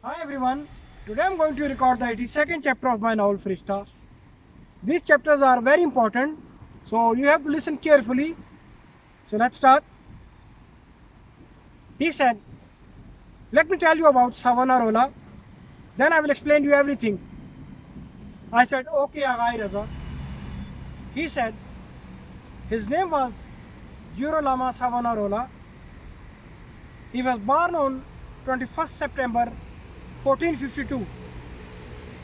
Hi everyone, today I am going to record the 82nd chapter of my novel Farishta. These chapters are very important, so you have to listen carefully. So let's start. He said, "Let me tell you about Savonarola, then I will explain you everything." I said, "Okay, Agai Raza." He said, his name was Girolamo Savonarola. He was born on 21st September 1452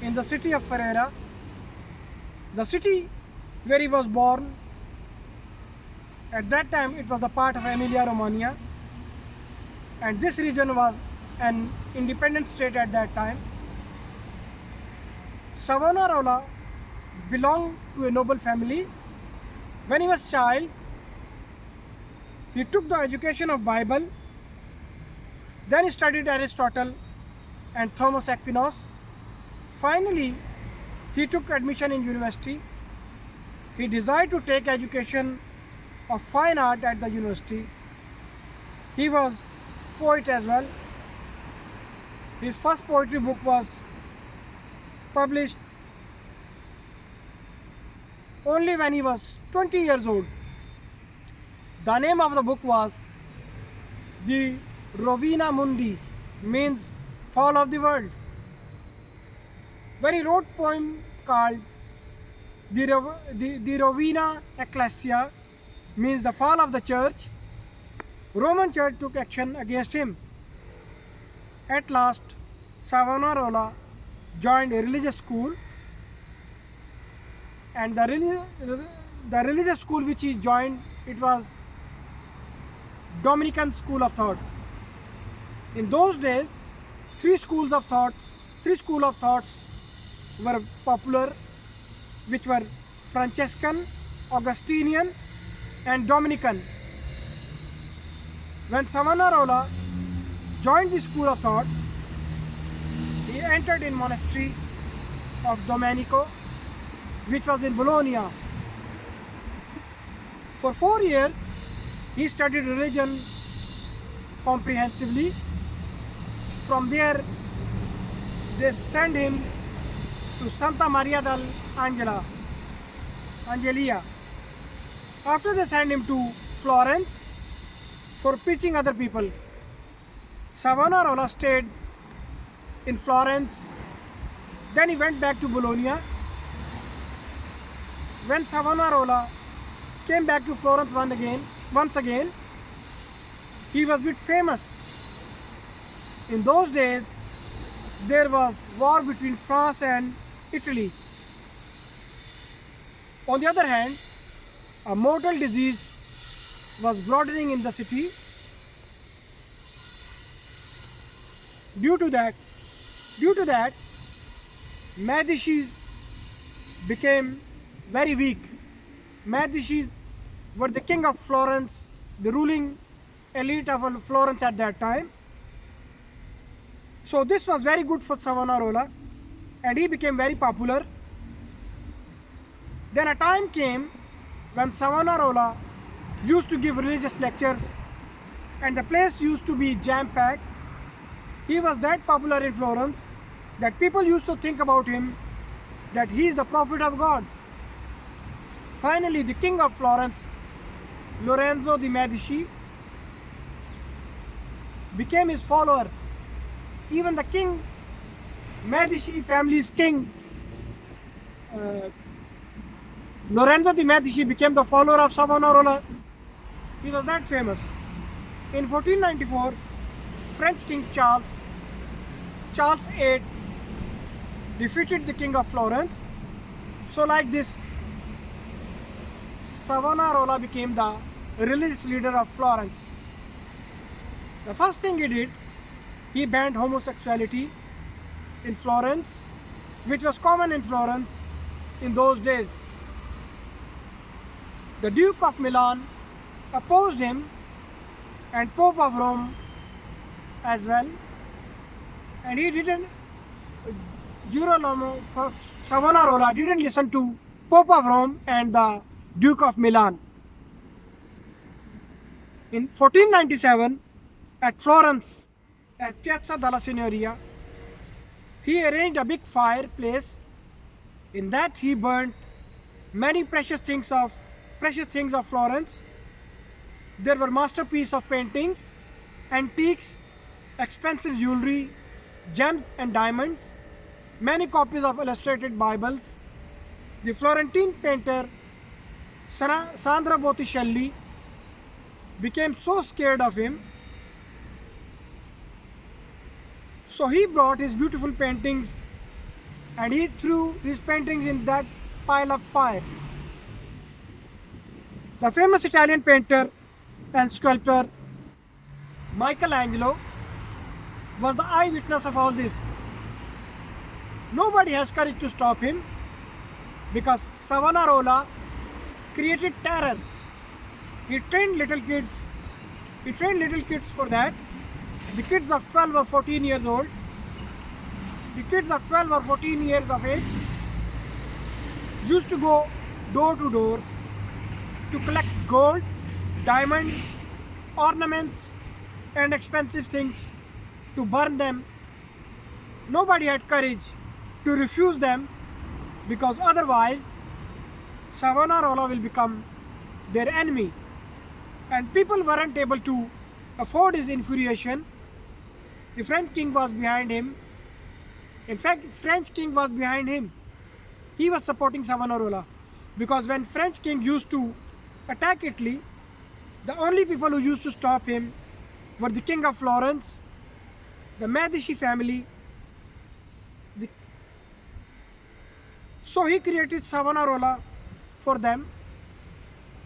in the city of Ferrara. The city where he was born, at that time it was a part of Emilia Romagna, and this region was an independent state at that time. Savonarola belonged to a noble family. When he was a child, he took the education of Bible, then he studied Aristotle and Thomas Aquinas. Finally, he took admission in university. He desired to take education of fine art at the university. He was poet as well. His first poetry book was published only when he was 20 years old. The name of the book was The Rovina Mundi, means Fall of the World. When he wrote a poem called the Rovina Ecclesia, means the fall of the church, Roman church took action against him. At last, Savonarola joined a religious school, and the religious school which he joined, it was Dominican school of thought. In those days, three schools of thoughts were popular, which were Franciscan, Augustinian, and Dominican. When Savonarola joined the school of thought, he entered in monastery of Domenico, which was in Bologna. For 4 years, he studied religion comprehensively. From there, they sent him to Santa Maria dell'Angela, Angelia. After they sent him to Florence for preaching other people. Savonarola stayed in Florence. Then he went back to Bologna. When Savonarola came back to Florence once again, he was a bit famous. In those days, there was war between France and Italy. On the other hand, a mortal disease was broadening in the city. Due to that, Medicis became very weak. Medicis were the king of Florence, the ruling elite of Florence at that time. So this was very good for Savonarola, and he became very popular. Then a time came when Savonarola used to give religious lectures, and the place used to be jam-packed. He was that popular in Florence that people used to think about him that he is the prophet of God. Finally, the king of Florence, Lorenzo de' Medici, became his follower. Even the king, Medici family's king, Lorenzo de' Medici, became the follower of Savonarola. He was that famous. In 1494, French King Charles VIII defeated the king of Florence. So like this, Savonarola became the religious leader of Florence. The first thing he did, he banned homosexuality in Florence, which was common in Florence in those days. The Duke of Milan opposed him, and Pope of Rome as well, and Girolamo Savonarola didn't listen to Pope of Rome and the Duke of Milan. In 1497, at Florence, at Piazza della Signoria, He arranged a big fireplace. In that he burnt many precious things of Florence. There were masterpieces of paintings, antiques, expensive jewelry, gems and diamonds, many copies of illustrated Bibles. The Florentine painter Sandra Botticelli became so scared of him, so he brought his beautiful paintings and he threw his paintings in that pile of fire. The famous Italian painter and sculptor Michelangelo was the eyewitness of all this. Nobody has courage to stop him because Savonarola created terror. He trained little kids. He trained little kids for that. The kids of 12 or 14 years old. The kids of 12 or 14 years of age used to go door to door to collect gold, diamond, ornaments and expensive things to burn them. Nobody had courage to refuse them because otherwise Savonarola will become their enemy. And people weren't able to afford his infuriation. The French king was behind him. In fact, French king was behind him. He was supporting Savonarola because when French king used to attack Italy, the only people who used to stop him were the king of Florence, the Medici family. So he created Savonarola for them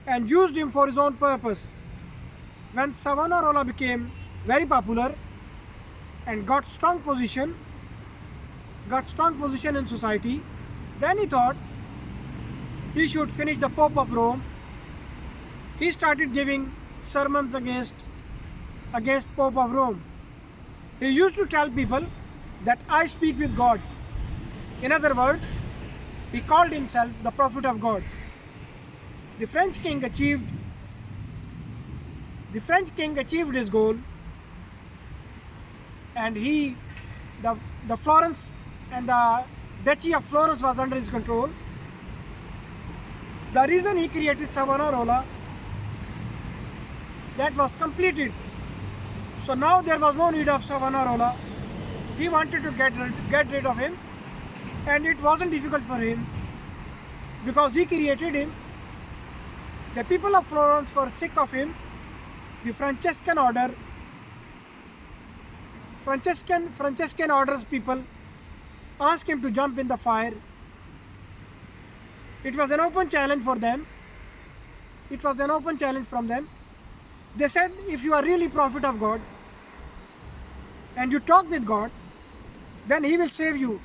and used him for his own purpose. When Savonarola became very popular and got strong position in society, then he thought he should finish the Pope of Rome. He started giving sermons against Pope of Rome. He used to tell people that I speak with God. In other words, he called himself the prophet of God. The French king achieved his goal, and the Florence and the Duchy of Florence was under his control. The reason he created Savonarola, that was completed. So now there was no need of Savonarola. He wanted to get rid of him, and it wasn't difficult for him because he created him. The people of Florence were sick of him. The Franciscan orders people asked him to jump in the fire. It was an open challenge for them. It was an open challenge from them. They said, if you are really prophet of God and you talk with God, then he will save you.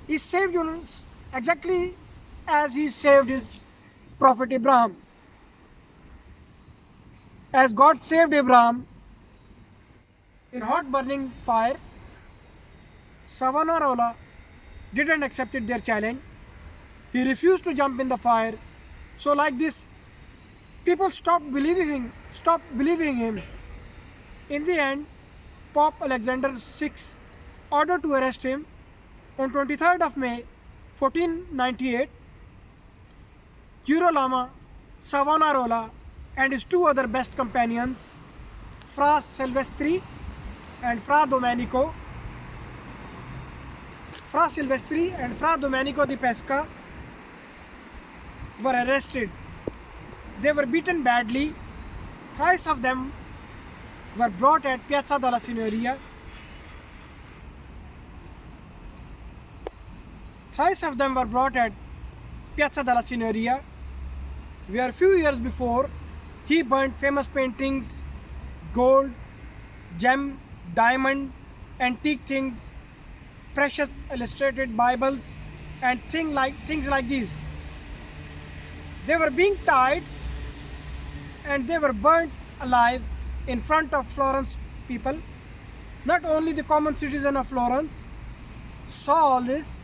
He saved you exactly as he saved his prophet Abraham. As God saved Abraham in hot burning fire, Savonarola didn't accept their challenge. He refused to jump in the fire. So like this, people stopped believing him. In the end, Pope Alexander VI ordered to arrest him. On 23rd of May 1498, Girolamo Savonarola and his two other best companions, Fra Silvestri and Fra Domenico di Pesca, were arrested. They were beaten badly. Thrice of them were brought at Piazza della Signoria. Where a few years before he burnt famous paintings, gold, gem, diamond, antique things, precious illustrated Bibles, and things like these. They were being tied and they were burnt alive in front of Florence people. Not only the common citizen of Florence saw all this,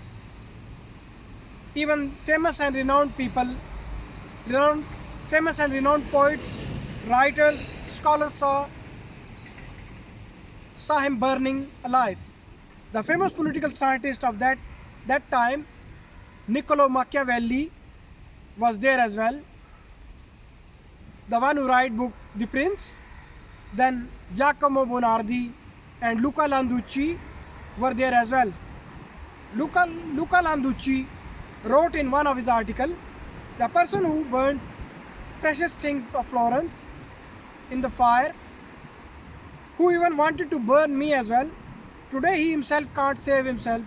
even famous and renowned poets, writers, scholars saw. saw him burning alive. The famous political scientist of that time, Niccolo Machiavelli, was there as well. The one who wrote book The Prince. Then Giacomo Bonardi and Luca Landucci were there as well. Luca Landucci wrote in one of his articles, the person who burned precious things of Florence in the fire, who even wanted to burn me as well, today he himself can't save himself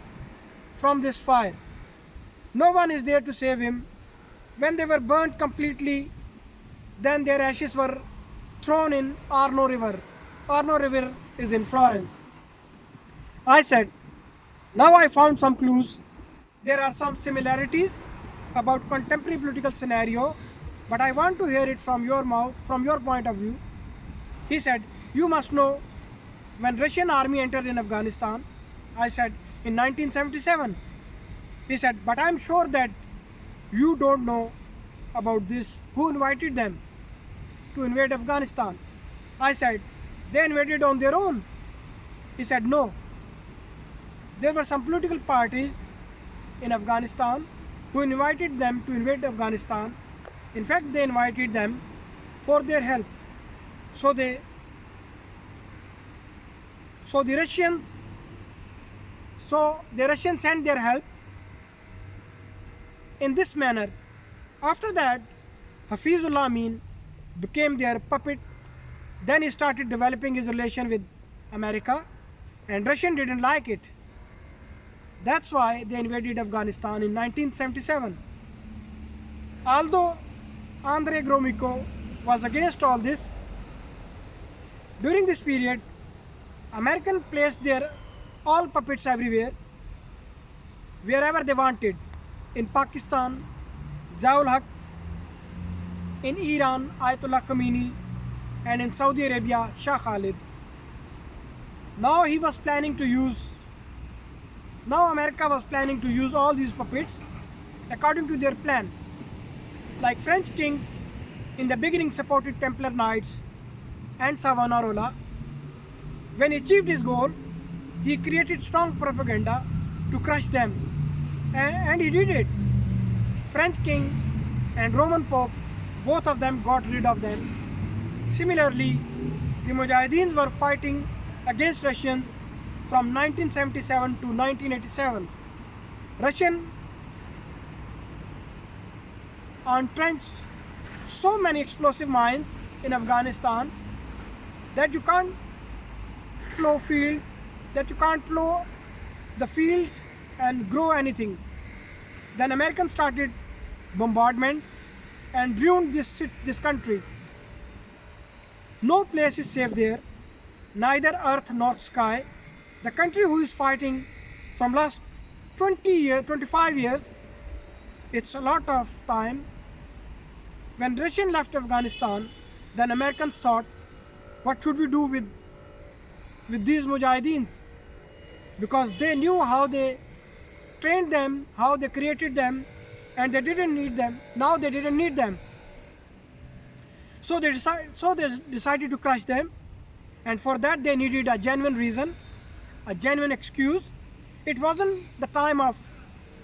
from this fire. No one is there to save him. When they were burnt completely, then their ashes were thrown in Arno River. Arno River is in Florence. I said, now I found some clues. There are some similarities about contemporary political scenario, but I want to hear it from your mouth, from your point of view. He said, you must know when Russian army entered in Afghanistan. I said, in 1977. He said, but I'm sure that you don't know about this. Who invited them to invade Afghanistan? I said, they invaded on their own. He said, no. There were some political parties in Afghanistan who invited them to invade Afghanistan. In fact, they invited them for their help. So the Russians sent their help in this manner. After that, Hafizullah Amin became their puppet. Then he started developing his relation with America, and Russian didn't like it. That's why they invaded Afghanistan in 1977. Although Andrei Gromyko was against all this, during this period, Americans placed their all puppets everywhere, wherever they wanted. In Pakistan, Ziaul Haq, in Iran, Ayatollah Khomeini, and in Saudi Arabia, Shah Khalid. Now America was planning to use all these puppets according to their plan. Like French king in the beginning supported Templar Knights and Savonarola. When he achieved his goal, he created strong propaganda to crush them, and he did it. French king and Roman Pope, both of them got rid of them. Similarly, the Mujahideens were fighting against Russians from 1977 to 1987. Russians entrenched so many explosive mines in Afghanistan that you can't plow the fields and grow anything. Then Americans started bombardment and ruined this country. No place is safe there, neither earth nor sky. The country who is fighting from last 25 years, it's a lot of time. When Russians left Afghanistan, then Americans thought, what should we do with these Mujahideens? Because they knew how they trained them, how they created them, and they didn't need them. Now they didn't need them. So they decided to crush them, and for that they needed a genuine reason, a genuine excuse. It wasn't the time of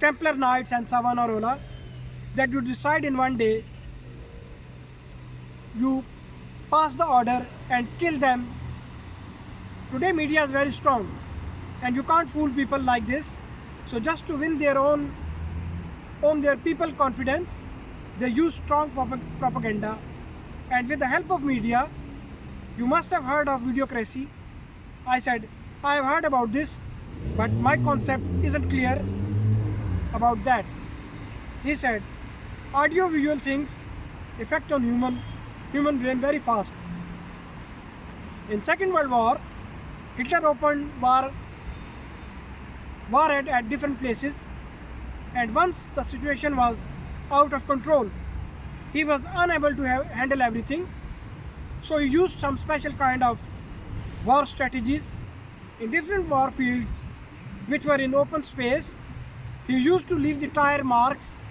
Templar Knights and Savonarola that you decide in one day, you pass the order and kill them. Today media is very strong, and you can't fool people like this. So just to win their own their people confidence, they use strong propaganda. And with the help of media, you must have heard of videocracy. I said, I have heard about this, but my concept isn't clear about that. He said, audio-visual things affect on human brain very fast. In Second World War, Hitler opened warhead at different places, and once the situation was out of control, he was unable to handle everything. So he used some special kind of war strategies in different war fields which were in open space. He used to leave the tire marks.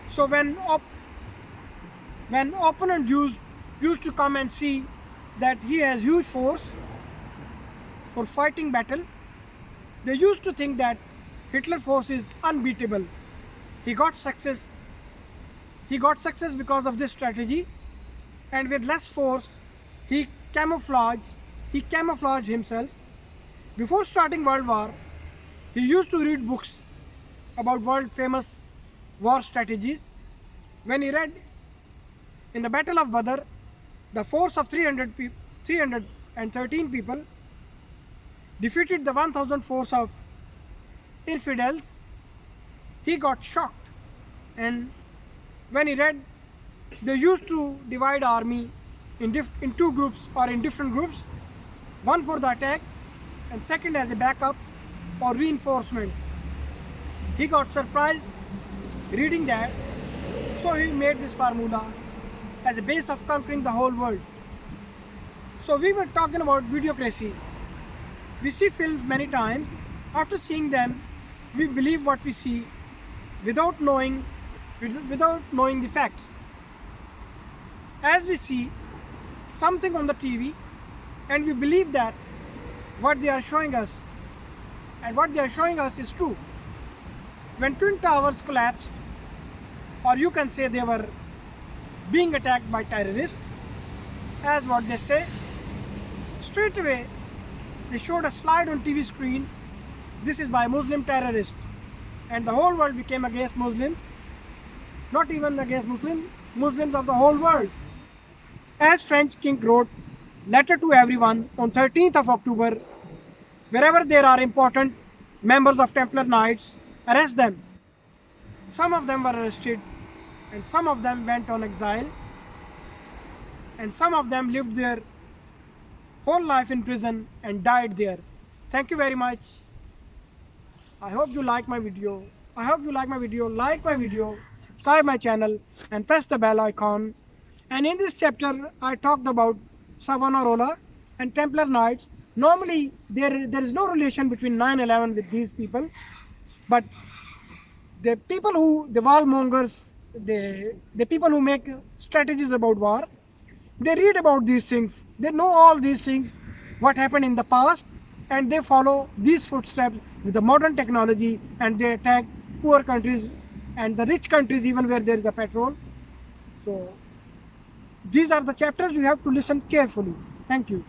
So when opponent used to come and see that he has huge force, for fighting battle. They used to think that Hitler's force is unbeatable. He got success. He got success because of this strategy, and with less force, he camouflaged himself. Before starting World War, he used to read books about world famous war strategies. When he read in the Battle of Badr, the force of 313 people defeated the 1000 force of infidels, he got shocked. And when he read they used to divide army in two groups or in different groups, one for the attack and second as a backup or reinforcement, he got surprised reading that. So he made this formula as a base of conquering the whole world. So we were talking about videocracy. We see films many times. After seeing them, we believe what we see without knowing the facts. As we see something on the TV and we believe that what they are showing us is true. When Twin Towers collapsed, or you can say they were being attacked by terrorists, as what they say, straight away they showed a slide on TV screen, this is by Muslim terrorists, and the whole world became against Muslims. Not even against Muslims of the whole world. As French king wrote letter to everyone on 13th of October, wherever there are important members of Templar Knights, arrest them. Some of them were arrested and some of them went on exile and some of them lived their whole life in prison and died there. Thank you very much. I hope you like my video. Like my video, subscribe my channel and press the bell icon. And in this chapter I talked about Savonarola and Templar Knights. Normally there is no relation between 9/11 with these people, but the people who, the warmongers, the people who make strategies about war, they read about these things, they know all these things, what happened in the past, and they follow these footsteps with the modern technology, and they attack poor countries and the rich countries even where there is a petrol. So these are the chapters you have to listen carefully. Thank you.